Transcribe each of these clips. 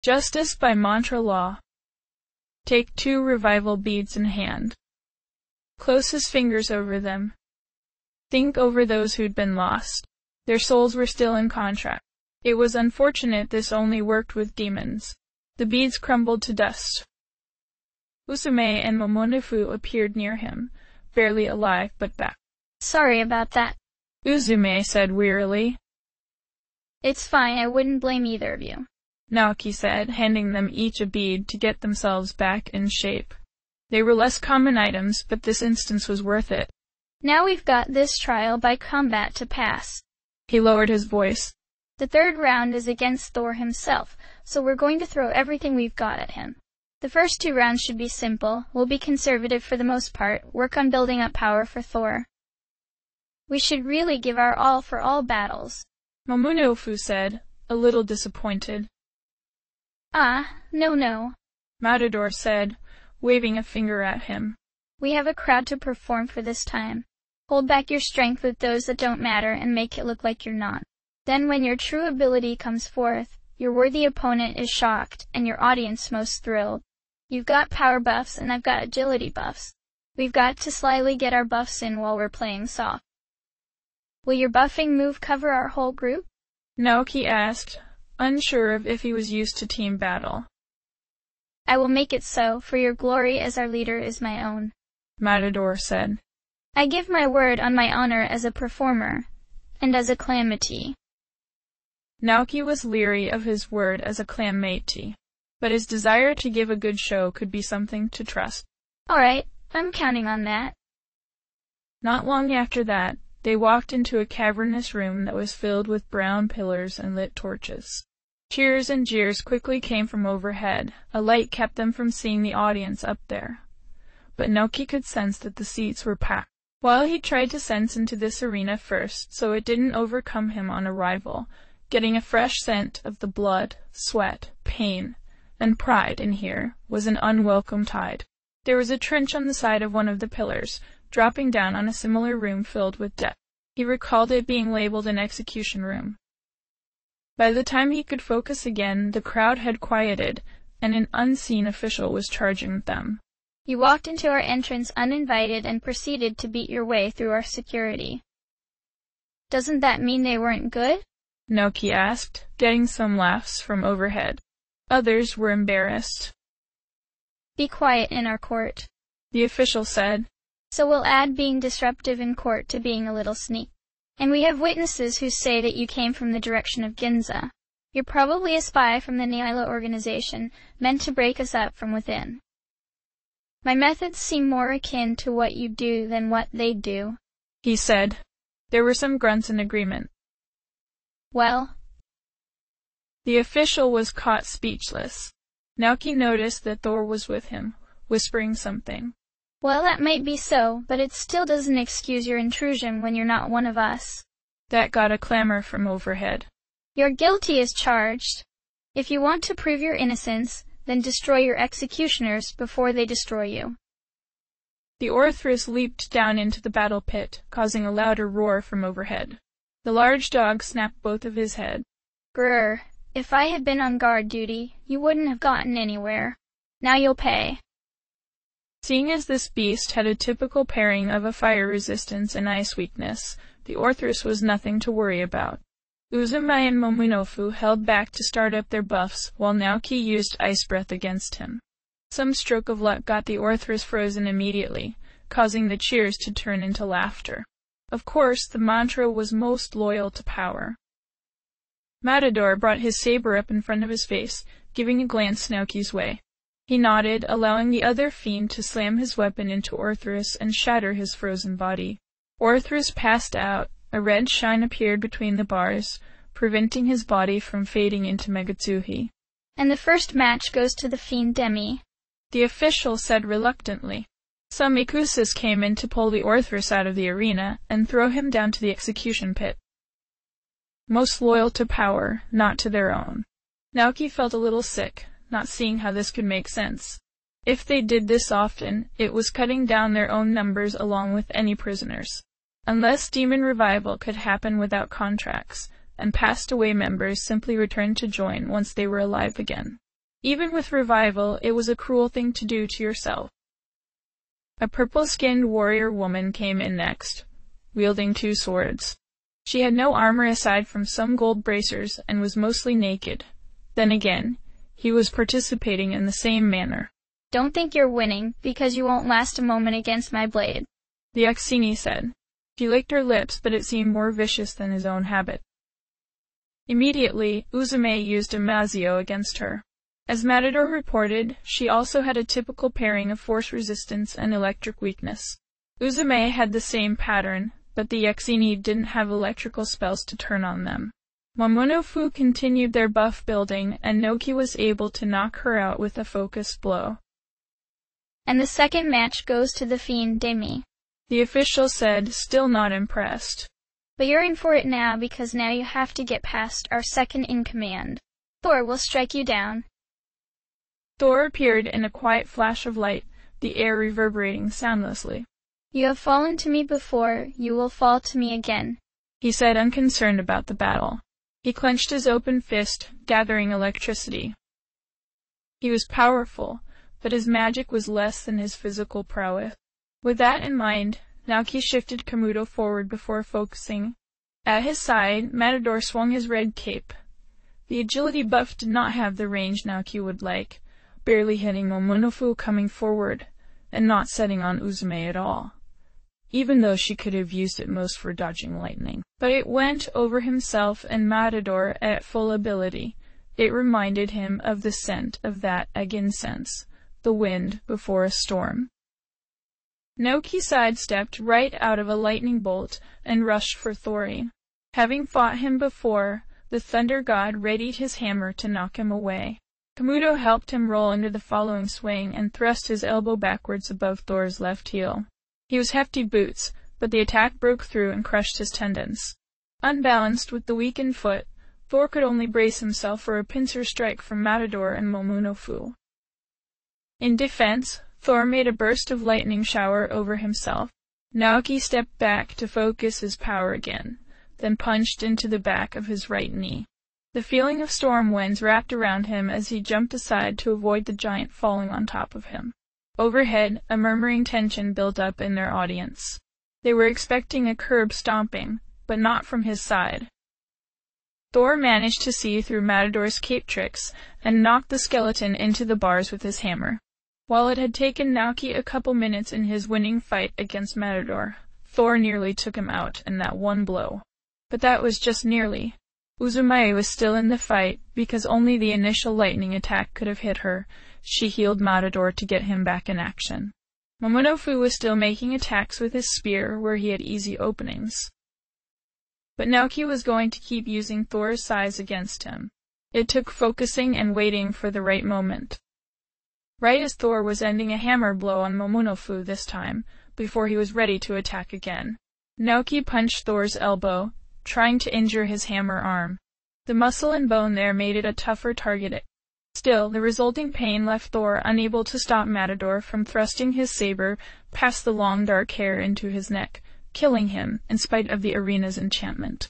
Justice by mantra law. Take 2 revival beads in hand. Close his fingers over them. Think over those who'd been lost. Their souls were still in contract. It was unfortunate this only worked with demons. The beads crumbled to dust. Usume and Momonofu appeared near him, barely alive but back. Sorry about that, Usume said wearily. It's fine, I wouldn't blame either of you, Naoki said, handing them each a bead to get themselves back in shape. They were less common items, but this instance was worth it. Now we've got this trial by combat to pass. He lowered his voice. The 3rd round is against Thor himself, so we're going to throw everything we've got at him. The first 2 rounds should be simple, we'll be conservative for the most part, work on building up power for Thor. We should really give our all for all battles, Momonofu said, a little disappointed. No, Matador said, waving a finger at him. We have a crowd to perform for this time. Hold back your strength with those that don't matter and make it look like you're not. Then when your true ability comes forth, your worthy opponent is shocked and your audience most thrilled. You've got power buffs and I've got agility buffs. We've got to slyly get our buffs in while we're playing soft. Will your buffing move cover our whole group? Naoki asked, unsure of if he was used to team battle. I will make it so, for your glory as our leader is my own, Matador said. I give my word on my honor as a performer, and as a clanmate. Naoki was leery of his word as a clanmate, but his desire to give a good show could be something to trust. Alright, I'm counting on that. Not long after that, they walked into a cavernous room that was filled with brown pillars and lit torches. Cheers and jeers quickly came from overhead. A light kept them from seeing the audience up there. But Naoki could sense that the seats were packed. While he tried to sense into this arena first, so it didn't overcome him on arrival, getting a fresh scent of the blood, sweat, pain, and pride in here was an unwelcome tide. There was a trench on the side of one of the pillars, dropping down on a similar room filled with death. He recalled it being labeled an execution room. By the time he could focus again, the crowd had quieted, and an unseen official was charging them. You walked into our entrance uninvited and proceeded to beat your way through our security. Doesn't that mean they weren't good? Naoki asked, getting some laughs from overhead. Others were embarrassed. Be quiet in our court, the official said. So we'll add being disruptive in court to being a little sneak. And we have witnesses who say that you came from the direction of Ginza. You're probably a spy from the Nihilo organization, meant to break us up from within. My methods seem more akin to what you do than what they do, he said. There were some grunts in agreement. Well, the official was caught speechless. Naoki noticed that Thor was with him, whispering something. Well, that might be so, but it still doesn't excuse your intrusion when you're not one of us. That got a clamor from overhead. You're guilty as charged. If you want to prove your innocence, then destroy your executioners before they destroy you. The Orthrus leaped down into the battle pit, causing a louder roar from overhead. The large dog snapped both of his heads. Grrr, if I had been on guard duty, you wouldn't have gotten anywhere. Now you'll pay. Seeing as this beast had a typical pairing of a fire resistance and ice weakness, the Orthrus was nothing to worry about. Uzume and Momonofu held back to start up their buffs, while Naoki used Ice Breath against him. Some stroke of luck got the Orthrus frozen immediately, causing the cheers to turn into laughter. Of course, the mantra was most loyal to power. Matador brought his saber up in front of his face, giving a glance Naoki's way. He nodded, allowing the other fiend to slam his weapon into Orthrus and shatter his frozen body. Orthrus passed out. A red shine appeared between the bars, preventing his body from fading into Megatsuhi. And the first match goes to the fiend Demi, the official said reluctantly. Some Ikusus came in to pull the Orthrus out of the arena and throw him down to the execution pit. Most loyal to power, not to their own. Naoki felt a little sick, not seeing how this could make sense. If they did this often, it was cutting down their own numbers along with any prisoners. Unless demon revival could happen without contracts, and passed away members simply returned to join once they were alive again. Even with revival, it was a cruel thing to do to yourself. A purple-skinned warrior woman came in next, wielding 2 swords. She had no armor aside from some gold bracers and was mostly naked. Then again, he was participating in the same manner. Don't think you're winning, because you won't last a moment against my blade, the Yukini said. She licked her lips, but it seemed more vicious than his own habit. Immediately, Uzume used a Mazio against her. As Matador reported, she also had a typical pairing of force resistance and electric weakness. Uzume had the same pattern, but the Yukini didn't have electrical spells to turn on them. Momonofu continued their buff building, and Noki was able to knock her out with a focused blow. And the second match goes to the Fiend Demi, the official said, still not impressed. But you're in for it now, because now you have to get past our second in command. Thor will strike you down. Thor appeared in a quiet flash of light, the air reverberating soundlessly. You have fallen to me before, you will fall to me again, he said, unconcerned about the battle. He clenched his open fist, gathering electricity. He was powerful, but his magic was less than his physical prowess. With that in mind, Naoki shifted Kamuto forward before focusing. At his side, Matador swung his red cape. The agility buff did not have the range Naoki would like, barely hitting Momonofu coming forward, and not setting on Uzume at all, even though she could have used it most for dodging lightning. But it went over himself and Matador at full ability. It reminded him of the scent of that egg incense, the wind before a storm. Naoki sidestepped right out of a lightning bolt and rushed for Thori. Having fought him before, the thunder god readied his hammer to knock him away. Kamuto helped him roll into the following swing and thrust his elbow backwards above Thor's left heel. He was hefty boots, but the attack broke through and crushed his tendons. Unbalanced with the weakened foot, Thor could only brace himself for a pincer strike from Matador and Momonofu. In defense, Thor made a burst of lightning shower over himself. Naoki stepped back to focus his power again, then punched into the back of his right knee. The feeling of storm winds wrapped around him as he jumped aside to avoid the giant falling on top of him. Overhead, a murmuring tension built up in their audience. They were expecting a curb stomping, but not from his side. Thor managed to see through Matador's cape tricks and knocked the skeleton into the bars with his hammer. While it had taken Naoki a couple minutes in his winning fight against Matador, Thor nearly took him out in that one blow. But that was just nearly. Uzume was still in the fight, because only the initial lightning attack could have hit her. She healed Matador to get him back in action. Momonofu was still making attacks with his spear where he had easy openings. But Naoki was going to keep using Thor's size against him. It took focusing and waiting for the right moment. Right as Thor was ending a hammer blow on Momonofu this time, before he was ready to attack again, Naoki punched Thor's elbow, trying to injure his hammer arm. The muscle and bone there made it a tougher target. Still, the resulting pain left Thor unable to stop Matador from thrusting his saber past the long dark hair into his neck, killing him in spite of the arena's enchantment.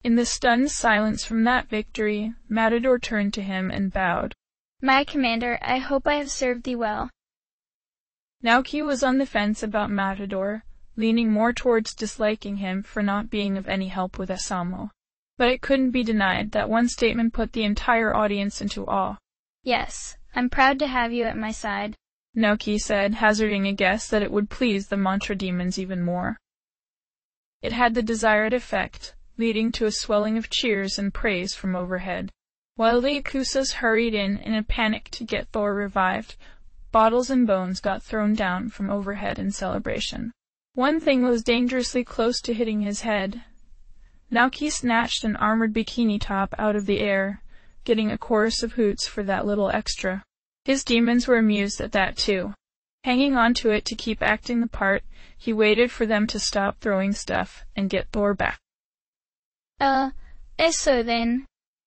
In the stunned silence from that victory, Matador turned to him and bowed. My commander, I hope I have served thee well. Naoki was on the fence about Matador, leaning more towards disliking him for not being of any help with Asamo. But it couldn't be denied that one statement put the entire audience into awe. Yes, I'm proud to have you at my side, Naoki said, hazarding a guess that it would please the mantra demons even more. It had the desired effect, leading to a swelling of cheers and praise from overhead. While the Yakusas hurried in a panic to get Thor revived, bottles and bones got thrown down from overhead in celebration. One thing was dangerously close to hitting his head. Naoki snatched an armored bikini top out of the air, getting a chorus of hoots for that little extra. His demons were amused at that too. Hanging on to it to keep acting the part, he waited for them to stop throwing stuff and get Thor back. So then,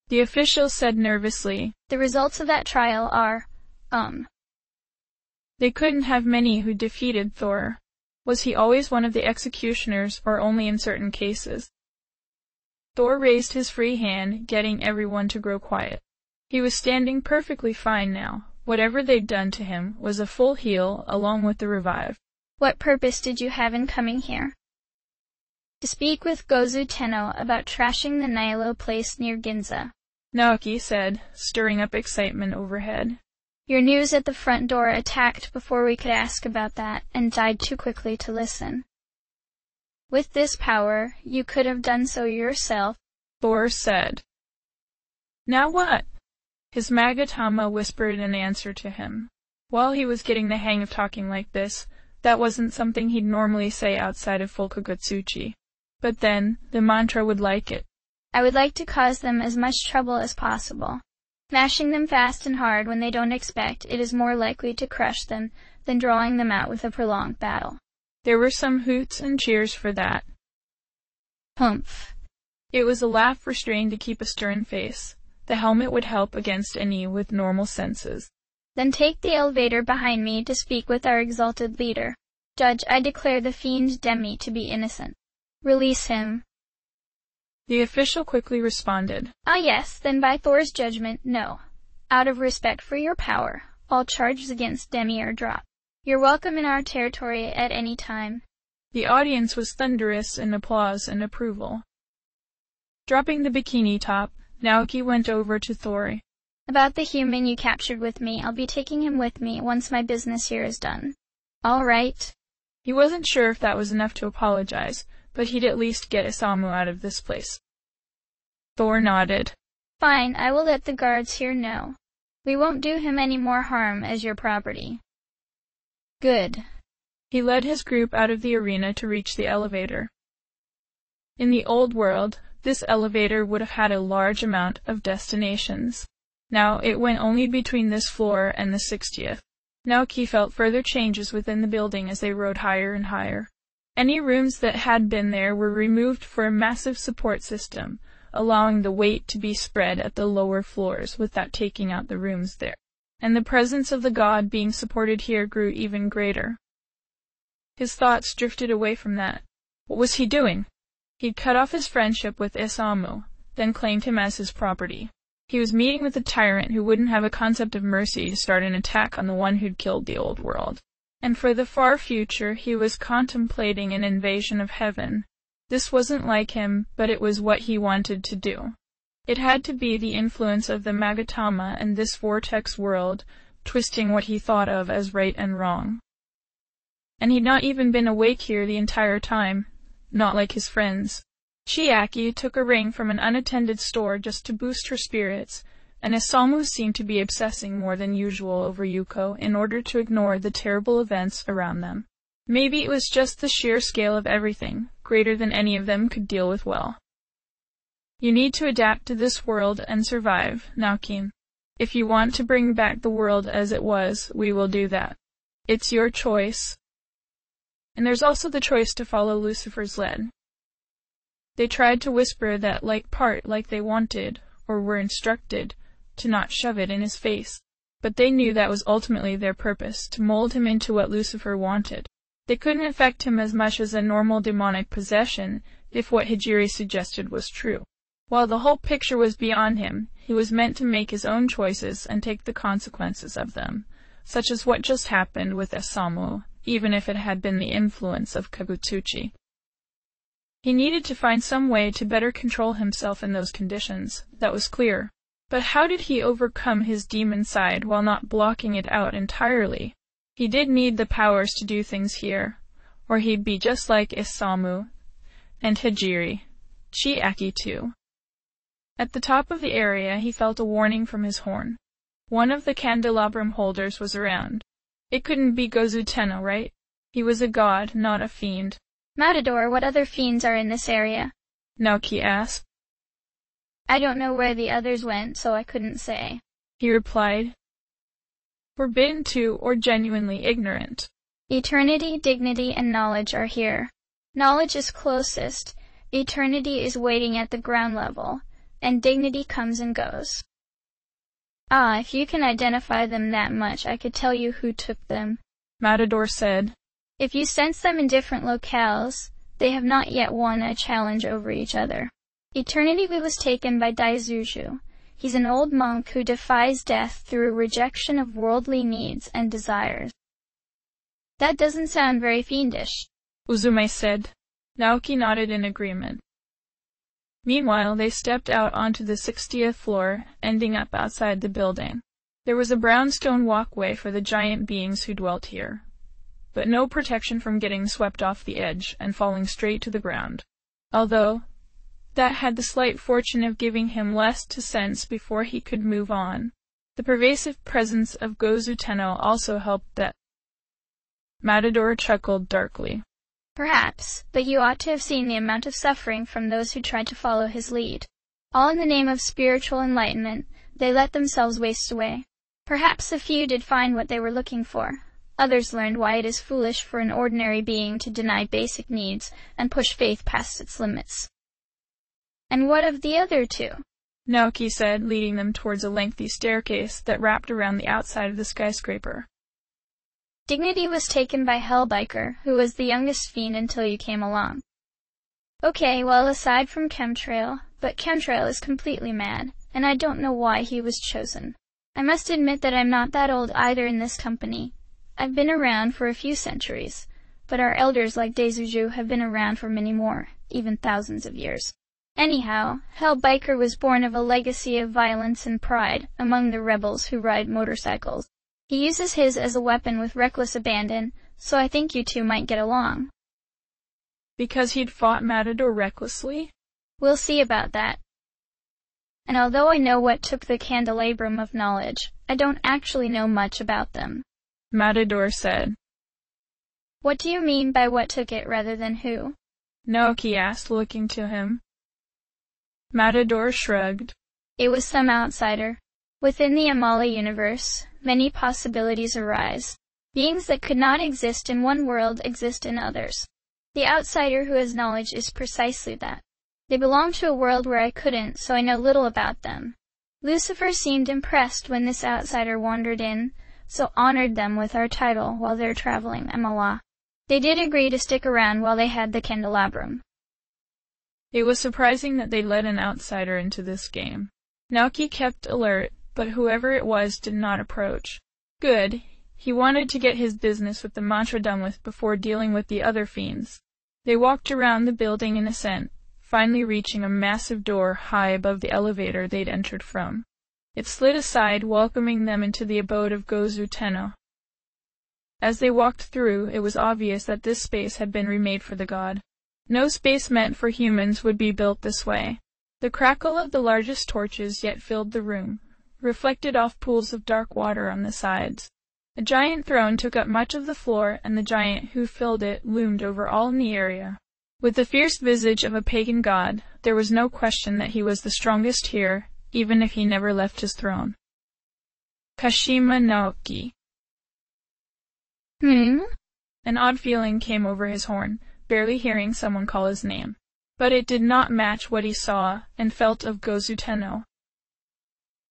the official said nervously. The results of that trial are, They couldn't have many who defeated Thor. Was he always one of the executioners, or only in certain cases? Thor raised his free hand, getting everyone to grow quiet. He was standing perfectly fine now. Whatever they'd done to him was a full heal along with the revive. What purpose did you have in coming here? To speak with Gozu Tenno about trashing the Nihilo place near Ginza, Naoki said, stirring up excitement overhead. Your news at the front door attacked before we could ask about that, and died too quickly to listen. With this power, you could have done so yourself, Thor said. Now what? His Magatama whispered in answer to him. While he was getting the hang of talking like this, that wasn't something he'd normally say outside of full Kagutsuchi. But then, the mantra would like it. I would like to cause them as much trouble as possible. Mashing them fast and hard when they don't expect it is more likely to crush them than drawing them out with a prolonged battle. There were some hoots and cheers for that. Humph. It was a laugh restrained to keep a stern face. The helmet would help against any with normal senses. Then take the elevator behind me to speak with our exalted leader. Judge, I declare the fiend Demi to be innocent. Release him. The official quickly responded. Ah yes, then by Thor's judgment, no. Out of respect for your power, all charges against Demi are dropped. You're welcome in our territory at any time. The audience was thunderous in applause and approval. Dropping the bikini top, Naoki went over to Thor. About the human you captured with me, I'll be taking him with me once my business here is done. All right. He wasn't sure if that was enough to apologize, but he'd at least get Isamu out of this place. Thor nodded. Fine, I will let the guards here know. We won't do him any more harm as your property. Good. He led his group out of the arena to reach the elevator. In the old world, this elevator would have had a large amount of destinations. Now it went only between this floor and the 60th. Naoki felt further changes within the building as they rode higher and higher. Any rooms that had been there were removed for a massive support system, allowing the weight to be spread at the lower floors without taking out the rooms there. And the presence of the god being supported here grew even greater. His thoughts drifted away from that. What was he doing? He'd cut off his friendship with Isamu, then claimed him as his property. He was meeting with a tyrant who wouldn't have a concept of mercy to start an attack on the one who'd killed the old world. And for the far future, he was contemplating an invasion of heaven. This wasn't like him, but it was what he wanted to do. It had to be the influence of the Magatama and this vortex world, twisting what he thought of as right and wrong. And he'd not even been awake here the entire time, not like his friends. Chiaki took a ring from an unattended store just to boost her spirits, and Isamu seemed to be obsessing more than usual over Yuko in order to ignore the terrible events around them. Maybe it was just the sheer scale of everything, greater than any of them could deal with well. You need to adapt to this world and survive, Naoki. If you want to bring back the world as it was, we will do that. It's your choice. And there's also the choice to follow Lucifer's lead. They tried to whisper that part like they wanted, or were instructed, to not shove it in his face. But they knew that was ultimately their purpose, to mold him into what Lucifer wanted. They couldn't affect him as much as a normal demonic possession, if what Hijiri suggested was true. While the whole picture was beyond him, he was meant to make his own choices and take the consequences of them, such as what just happened with Isamu, even if it had been the influence of Kagutsuchi. He needed to find some way to better control himself in those conditions, that was clear. But how did he overcome his demon side while not blocking it out entirely? He did need the powers to do things here, or he'd be just like Isamu and Hijiri. Chiaki too. At the top of the area he felt a warning from his horn. One of the candelabrum holders was around. It couldn't be Gozu Tenno, right? He was a god, not a fiend. Matador, what other fiends are in this area? Naoki asked. I don't know where the others went, so I couldn't say. He replied. Forbidden to or genuinely ignorant. Eternity, dignity, and knowledge are here. Knowledge is closest, eternity is waiting at the ground level, and dignity comes and goes. Ah, if you can identify them that much, I could tell you who took them, Matador said. If you sense them in different locales, they have not yet won a challenge over each other. Eternity was taken by Daizuju. He's an old monk who defies death through rejection of worldly needs and desires. That doesn't sound very fiendish, Uzume said. Naoki nodded in agreement. Meanwhile, they stepped out onto the 60th floor, ending up outside the building. There was a brownstone walkway for the giant beings who dwelt here, but no protection from getting swept off the edge and falling straight to the ground. Although, that had the slight fortune of giving him less to sense before he could move on. The pervasive presence of Gozu Tenno also helped that. Matador chuckled darkly. Perhaps, but you ought to have seen the amount of suffering from those who tried to follow his lead. All in the name of spiritual enlightenment, they let themselves waste away. Perhaps a few did find what they were looking for. Others learned why it is foolish for an ordinary being to deny basic needs and push faith past its limits. And what of the other two? Naoki said, leading them towards a lengthy staircase that wrapped around the outside of the skyscraper. Dignity was taken by Hellbiker, who was the youngest fiend until you came along. Okay, well, aside from Chemtrail, but Chemtrail is completely mad, and I don't know why he was chosen. I must admit that I'm not that old either in this company. I've been around for a few centuries, but our elders like Daizuju have been around for many more, even thousands of years. Anyhow, Hellbiker was born of a legacy of violence and pride among the rebels who ride motorcycles. He uses his as a weapon with reckless abandon, so I think you two might get along. Because he'd fought Matador recklessly? We'll see about that. And although I know what took the candelabrum of knowledge, I don't actually know much about them, Matador said. What do you mean by what took it rather than who? Naoki asked, looking to him. Matador shrugged. It was some outsider. Within the Amala universe, many possibilities arise. Beings that could not exist in one world exist in others. The outsider who has knowledge is precisely that. They belong to a world where I couldn't, so I know little about them. Lucifer seemed impressed when this outsider wandered in, so honored them with our title while they're traveling Amala. They did agree to stick around while they had the candelabrum. It was surprising that they let an outsider into this game. Naoki kept alert, but whoever it was did not approach. Good. He wanted to get his business with the mantra done with before dealing with the other fiends. They walked around the building in ascent, finally reaching a massive door high above the elevator they'd entered from. It slid aside, welcoming them into the abode of Gozu Tenno. As they walked through, it was obvious that this space had been remade for the god. No space meant for humans would be built this way. The crackle of the largest torches yet filled the room, reflected off pools of dark water on the sides. A giant throne took up much of the floor, and the giant who filled it loomed over all in the area. With the fierce visage of a pagan god, there was no question that he was the strongest here, even if he never left his throne. Kashima Naoki. An odd feeling came over his horn, barely hearing someone call his name. But it did not match what he saw and felt of Gozu Tenno.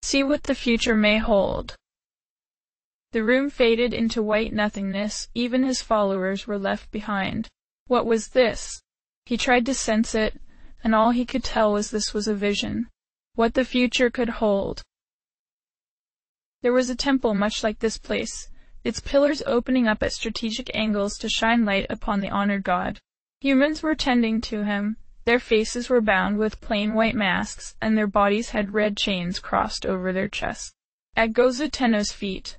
See what the future may hold. The room faded into white nothingness, even his followers were left behind. What was this? He tried to sense it, and all he could tell was this was a vision. What the future could hold. There was a temple much like this place, its pillars opening up at strategic angles to shine light upon the honored god. Humans were tending to him. Their faces were bound with plain white masks, and their bodies had red chains crossed over their chests. At Gozu Tenno's feet,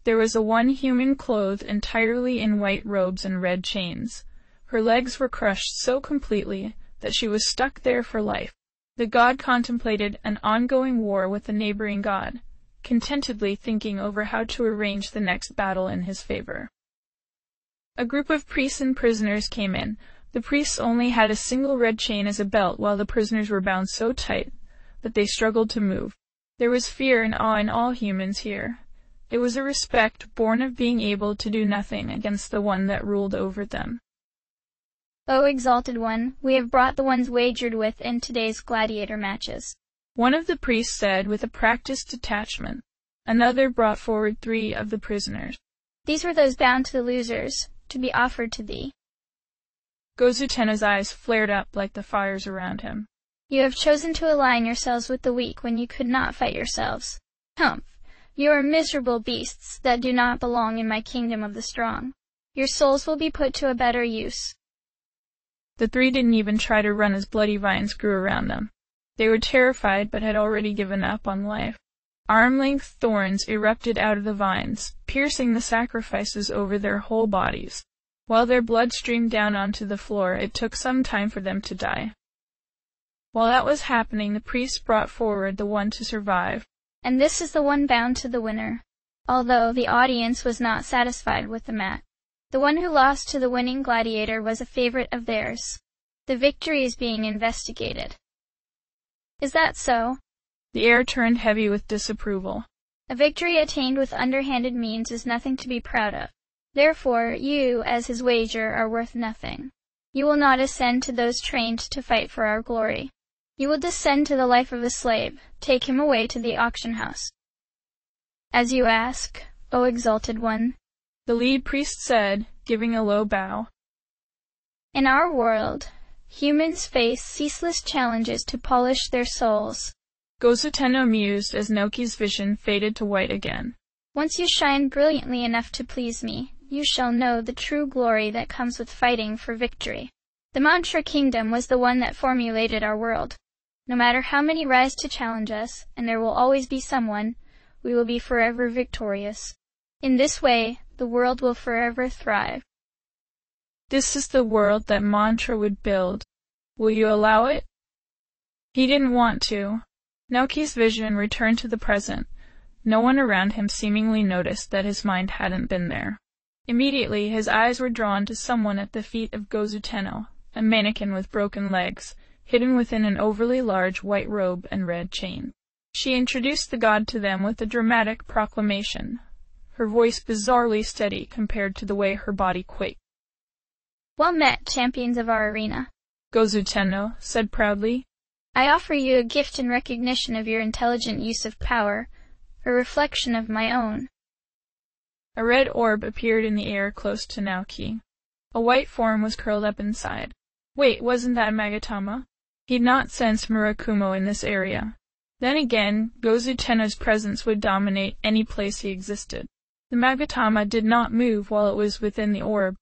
there was a one human clothed entirely in white robes and red chains. Her legs were crushed so completely that she was stuck there for life. The god contemplated an ongoing war with the neighboring god, contentedly thinking over how to arrange the next battle in his favor. A group of priests and prisoners came in. The priests only had a single red chain as a belt, while the prisoners were bound so tight that they struggled to move. There was fear and awe in all humans here. It was a respect born of being able to do nothing against the one that ruled over them. O exalted one, we have brought the ones wagered with in today's gladiator matches. One of the priests said with a practiced detachment. Another brought forward 3 of the prisoners. These were those bound to the losers, to be offered to thee. Gozu Tenno's eyes flared up like the fires around him. You have chosen to align yourselves with the weak when you could not fight yourselves. Humph! You are miserable beasts that do not belong in my kingdom of the strong. Your souls will be put to a better use. The three didn't even try to run as bloody vines grew around them. They were terrified but had already given up on life. Arm-length thorns erupted out of the vines, piercing the sacrifices over their whole bodies. While their blood streamed down onto the floor, it took some time for them to die. While that was happening, the priest brought forward the one to survive. And this is the one bound to the winner. Although the audience was not satisfied with the mat. The one who lost to the winning gladiator was a favorite of theirs. The victory is being investigated. Is that so? The air turned heavy with disapproval. A victory attained with underhanded means is nothing to be proud of. Therefore, you, as his wager, are worth nothing. You will not ascend to those trained to fight for our glory. You will descend to the life of a slave. Take him away to the auction house. As you ask, O exalted one, the lead priest said, giving a low bow. In our world, humans face ceaseless challenges to polish their souls. Gozu mused as Naoki's vision faded to white again. Once you shine brilliantly enough to please me, you shall know the true glory that comes with fighting for victory. The Mantra Kingdom was the one that formulated our world. No matter how many rise to challenge us, and there will always be someone, we will be forever victorious. In this way, the world will forever thrive. This is the world that Mantra would build. Will you allow it? He didn't want to. Naoki's vision returned to the present. No one around him seemingly noticed that his mind hadn't been there. Immediately, his eyes were drawn to someone at the feet of Gozu, a mannequin with broken legs, hidden within an overly large white robe and red chain. She introduced the god to them with a dramatic proclamation, her voice bizarrely steady compared to the way her body quaked. Well met, champions of our arena, Gozu said proudly. I offer you a gift in recognition of your intelligent use of power, a reflection of my own. A red orb appeared in the air close to Naoki. A white form was curled up inside. Wait, wasn't that Magatama? He'd not sensed Murakumo in this area. Then again, Gozu presence would dominate any place he existed. The Magatama did not move while it was within the orb.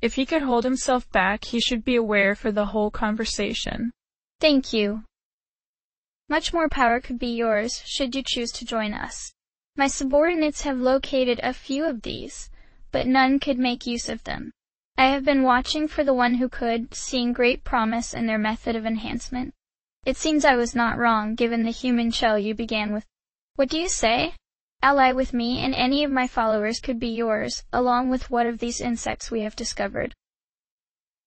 If he could hold himself back, he should be aware for the whole conversation. Thank you. Much more power could be yours, should you choose to join us. My subordinates have located a few of these, but none could make use of them. I have been watching for the one who could, seeing great promise in their method of enhancement. It seems I was not wrong, given the human shell you began with. What do you say? Ally with me, and any of my followers could be yours, along with what of these insects we have discovered.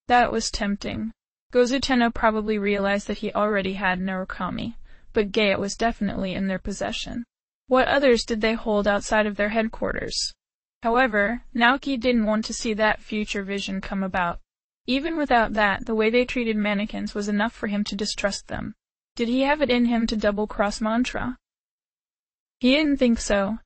That was tempting. Gozu probably realized that he already had Narukami, but Gaia was definitely in their possession. What others did they hold outside of their headquarters? However, Naoki didn't want to see that future vision come about. Even without that, the way they treated mannequins was enough for him to distrust them. Did he have it in him to double-cross Mantra? He didn't think so.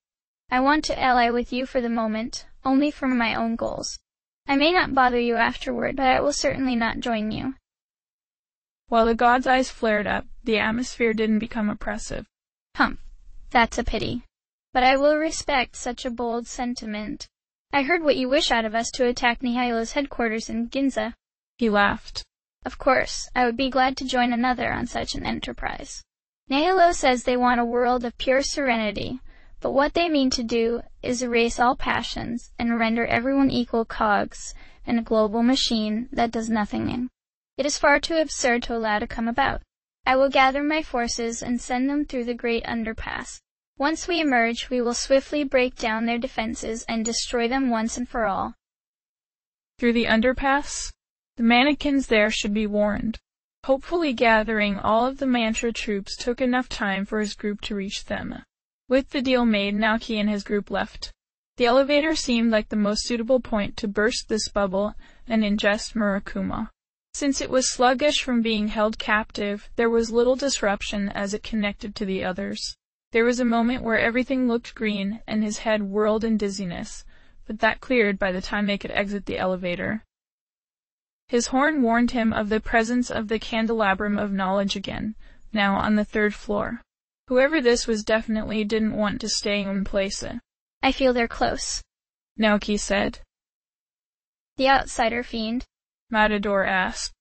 I want to ally with you for the moment, only for my own goals. I may not bother you afterward, but I will certainly not join you. While the god's eyes flared up, the atmosphere didn't become oppressive. Humph, that's a pity. But I will respect such a bold sentiment. I heard what you wish out of us to attack Nihailo's headquarters in Ginza. He laughed. Of course, I would be glad to join another on such an enterprise. Nihilo says they want a world of pure serenity, but what they mean to do is erase all passions and render everyone equal cogs in a global machine that does nothing. It is far too absurd to allow to come about. I will gather my forces and send them through the great underpass. Once we emerge, we will swiftly break down their defenses and destroy them once and for all. Through the underpass? The mannequins there should be warned. Hopefully gathering all of the Mantra troops took enough time for his group to reach them. With the deal made, Naoki and his group left. The elevator seemed like the most suitable point to burst this bubble and ingest Murakuma. Since it was sluggish from being held captive, there was little disruption as it connected to the others. There was a moment where everything looked green and his head whirled in dizziness, but that cleared by the time they could exit the elevator. His horn warned him of the presence of the candelabrum of knowledge again, now on the 3rd floor. Whoever this was definitely didn't want to stay in place. I feel they're close, Naoki said. The outsider fiend? Matador asked.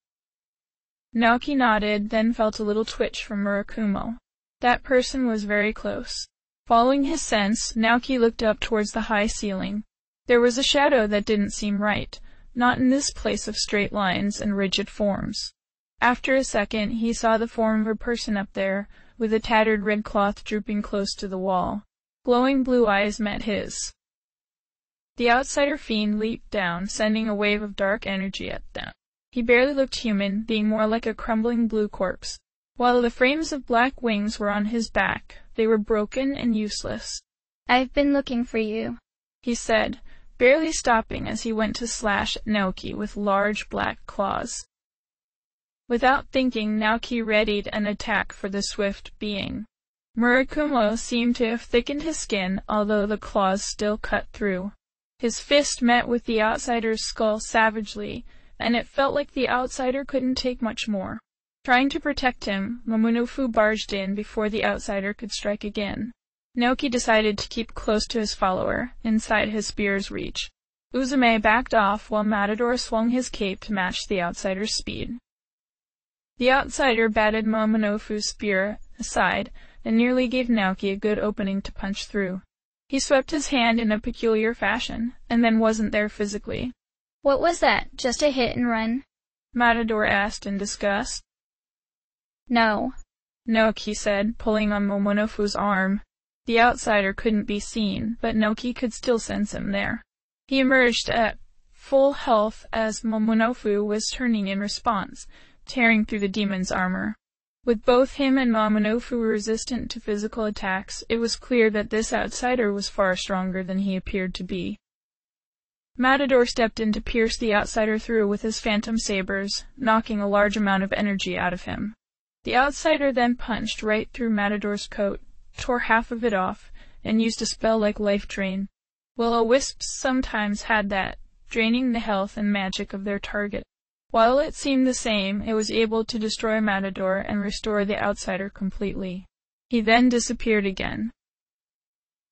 Naoki nodded, then felt a little twitch from Murakumo. That person was very close. Following his sense, Naoki looked up towards the high ceiling. There was a shadow that didn't seem right, not in this place of straight lines and rigid forms. After a second, he saw the form of a person up there, with a tattered red cloth drooping close to the wall. Glowing blue eyes met his. The outsider fiend leaped down, sending a wave of dark energy at them. He barely looked human, being more like a crumbling blue corpse. While the frames of black wings were on his back, they were broken and useless. I've been looking for you, he said, barely stopping as he went to slash at Naoki with large black claws. Without thinking, Naoki readied an attack for the swift being. Murakumo seemed to have thickened his skin, although the claws still cut through. His fist met with the outsider's skull savagely, and it felt like the outsider couldn't take much more. Trying to protect him, Momonofu barged in before the outsider could strike again. Naoki decided to keep close to his follower, inside his spear's reach. Uzume backed off while Matador swung his cape to match the outsider's speed. The outsider batted Momonofu's spear aside and nearly gave Naoki a good opening to punch through. He swept his hand in a peculiar fashion, and then wasn't there physically. What was that? Just a hit and run? Matador asked in disgust. No, Naoki said, pulling on Momonofu's arm. The outsider couldn't be seen, but Naoki could still sense him there. He emerged at full health as Momonofu was turning in response, tearing through the demon's armor. With both him and Momonofu resistant to physical attacks, it was clear that this outsider was far stronger than he appeared to be. Matador stepped in to pierce the outsider through with his phantom sabers, knocking a large amount of energy out of him. The outsider then punched right through Matador's coat, tore half of it off, and used a spell like Life Drain. Will-o-wisps sometimes had that, draining the health and magic of their target. While it seemed the same, it was able to destroy Matador and restore the outsider completely. He then disappeared again.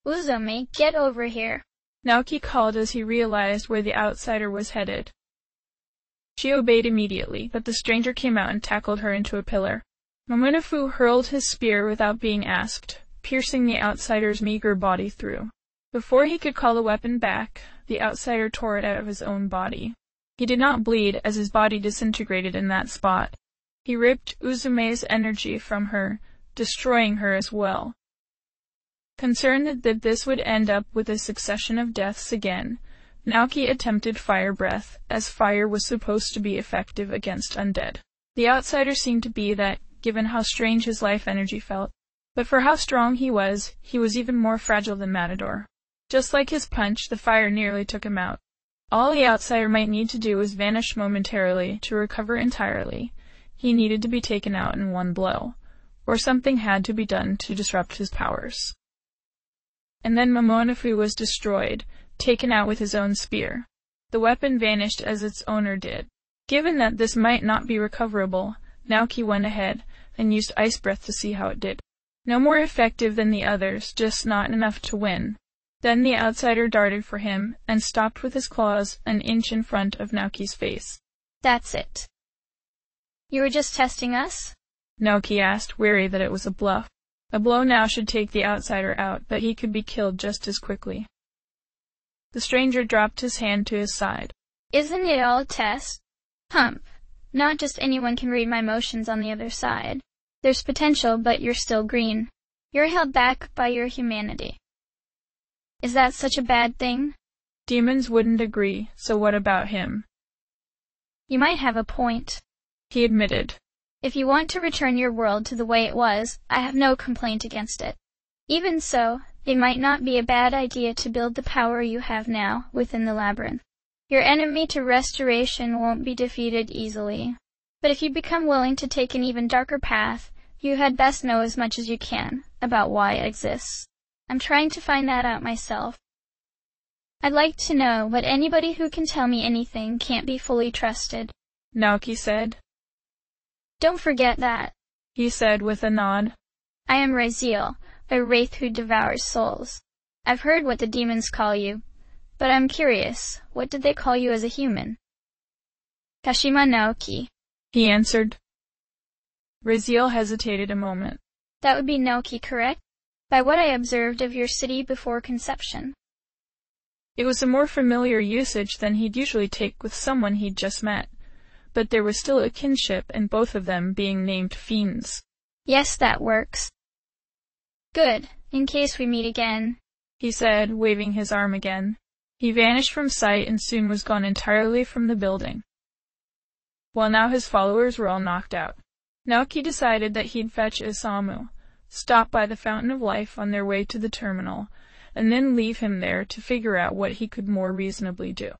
Uzume, get over here, Naoki called as he realized where the outsider was headed. She obeyed immediately, but the stranger came out and tackled her into a pillar. Momonofu hurled his spear without being asked, piercing the outsider's meager body through. Before he could call the weapon back, the outsider tore it out of his own body. He did not bleed as his body disintegrated in that spot. He ripped Uzume's energy from her, destroying her as well. Concerned that this would end up with a succession of deaths again, Naoki attempted fire breath, as fire was supposed to be effective against undead. The outsider seemed to be that, given how strange his life energy felt. But for how strong he was even more fragile than Matador. Just like his punch, the fire nearly took him out. All the outsider might need to do was vanish momentarily to recover entirely. He needed to be taken out in one blow, or something had to be done to disrupt his powers. And then Momonofu was destroyed, taken out with his own spear. The weapon vanished as its owner did. Given that this might not be recoverable, Naoki went ahead and used Ice Breath to see how it did. No more effective than the others, just not enough to win. Then the outsider darted for him, and stopped with his claws an inch in front of Naoki's face. That's it. You were just testing us? Naoki asked, weary that it was a bluff. A blow now should take the outsider out, but he could be killed just as quickly. The stranger dropped his hand to his side. Isn't it all a test? Hump. Not just anyone can read my motions on the other side. There's potential, but you're still green. You're held back by your humanity. Is that such a bad thing? Demons wouldn't agree, so what about him? You might have a point, he admitted. If you want to return your world to the way it was, I have no complaint against it. Even so, it might not be a bad idea to build the power you have now within the labyrinth. Your enemy to restoration won't be defeated easily. But if you become willing to take an even darker path, you had best know as much as you can about why it exists. I'm trying to find that out myself. I'd like to know, but anybody who can tell me anything can't be fully trusted. Naoki said. Don't forget that, He said with a nod. I am Raziel, a wraith who devours souls. I've heard what the demons call you, but I'm curious, what did they call you as a human? Kashima Naoki, he answered. Raziel hesitated a moment. That would be Naoki, correct? By what I observed of your city before conception. It was a more familiar usage than he'd usually take with someone he'd just met, but there was still a kinship in both of them being named fiends. Yes, that works. Good, in case we meet again, he said, waving his arm again. He vanished from sight and soon was gone entirely from the building. While now his followers were all knocked out, Naoki decided that he'd fetch Isamu, stop by the Fountain of Life on their way to the terminal, and then leave him there to figure out what he could more reasonably do.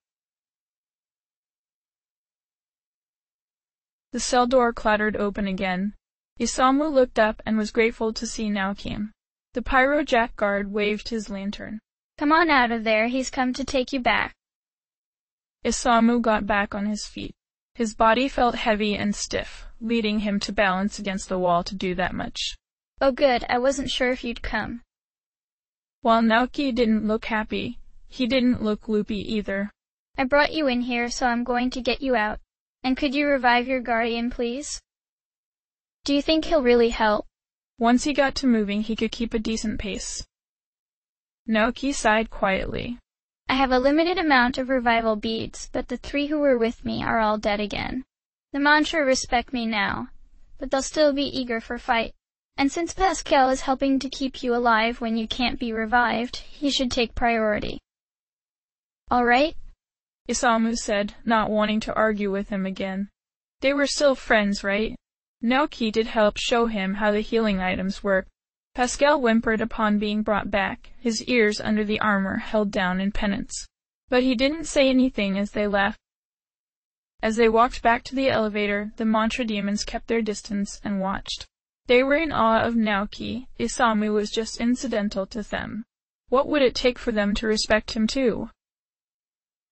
The cell door clattered open again. Isamu looked up and was grateful to see Naoki. The pyrojack guard waved his lantern. Come on out of there, he's come to take you back. Isamu got back on his feet. His body felt heavy and stiff, leading him to balance against the wall to do that much. Oh good, I wasn't sure if you'd come. While Naoki didn't look happy, he didn't look loopy either. I brought you in here, so I'm going to get you out. And could you revive your guardian, please? Do you think he'll really help? Once he got to moving, he could keep a decent pace. Naoki sighed quietly. I have a limited amount of revival beads, but the 3 who were with me are all dead again. The mantra respect me now, but they'll still be eager for fight. And since Pascal is helping to keep you alive when you can't be revived, he should take priority. All right? Isamu said, not wanting to argue with him again. They were still friends, right? Naoki did help show him how the healing items worked. Pascal whimpered upon being brought back, his ears under the armor held down in penance. But he didn't say anything as they left. As they walked back to the elevator, the mantra demons kept their distance and watched. They were in awe of Naoki. Isamu was just incidental to them. What would it take for them to respect him too?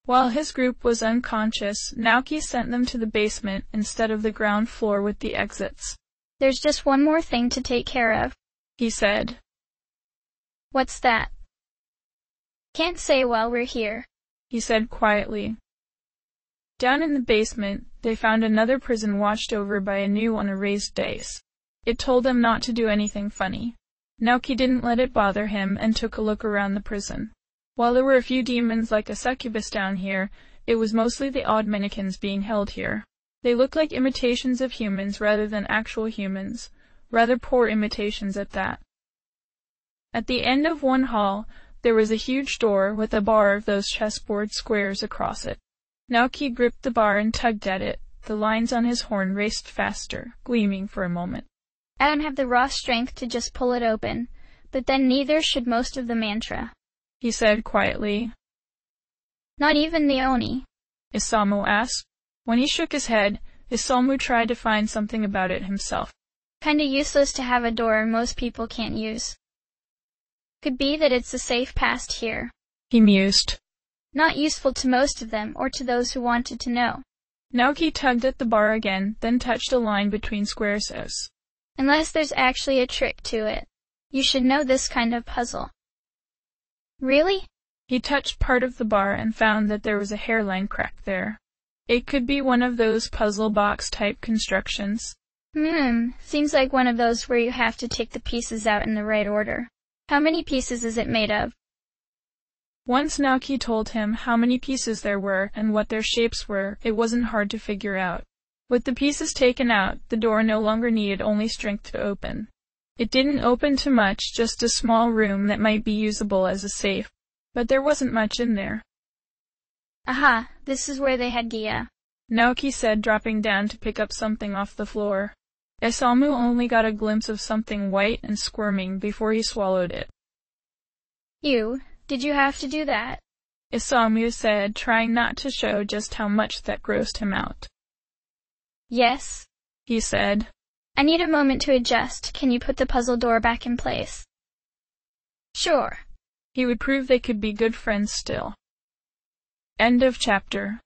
While his group was unconscious, Naoki sent them to the basement instead of the ground floor with the exits. There's just one more thing to take care of, he said. What's that? Can't say while we're here, he said quietly. Down in the basement, they found another prison watched over by a new on a raised dais. It told them not to do anything funny. Naoki didn't let it bother him and took a look around the prison. While there were a few demons like a succubus down here, it was mostly the odd mannequins being held here. They looked like imitations of humans rather than actual humans, rather poor imitations at that. At the end of one hall, there was a huge door with a bar of those chessboard squares across it. Naoki gripped the bar and tugged at it. The lines on his horn raced faster, gleaming for a moment. I don't have the raw strength to just pull it open, but then neither should most of the mantra, he said quietly. Not even the Oni? Isamu asked. When he shook his head, Isamu tried to find something about it himself. Kinda useless to have a door most people can't use. Could be that it's a safe past here, he mused. Not useful to most of them or to those who wanted to know. Naoki tugged at the bar again, then touched a line between squares. Unless there's actually a trick to it. You should know this kind of puzzle. Really? He touched part of the bar and found that there was a hairline crack there. It could be one of those puzzle box type constructions. Seems like one of those where you have to take the pieces out in the right order. How many pieces is it made of? Once Naoki told him how many pieces there were and what their shapes were, it wasn't hard to figure out. With the pieces taken out, the door no longer needed only strength to open. It didn't open to much, just a small room that might be usable as a safe. But there wasn't much in there. Aha, this is where they had Gia, Naoki said, dropping down to pick up something off the floor. Isamu only got a glimpse of something white and squirming before he swallowed it. Did you have to do that? Isamu said, trying not to show just how much that grossed him out. Yes, he said. I need a moment to adjust. Can you put the puzzle door back in place? Sure. He would prove they could be good friends still. End of chapter.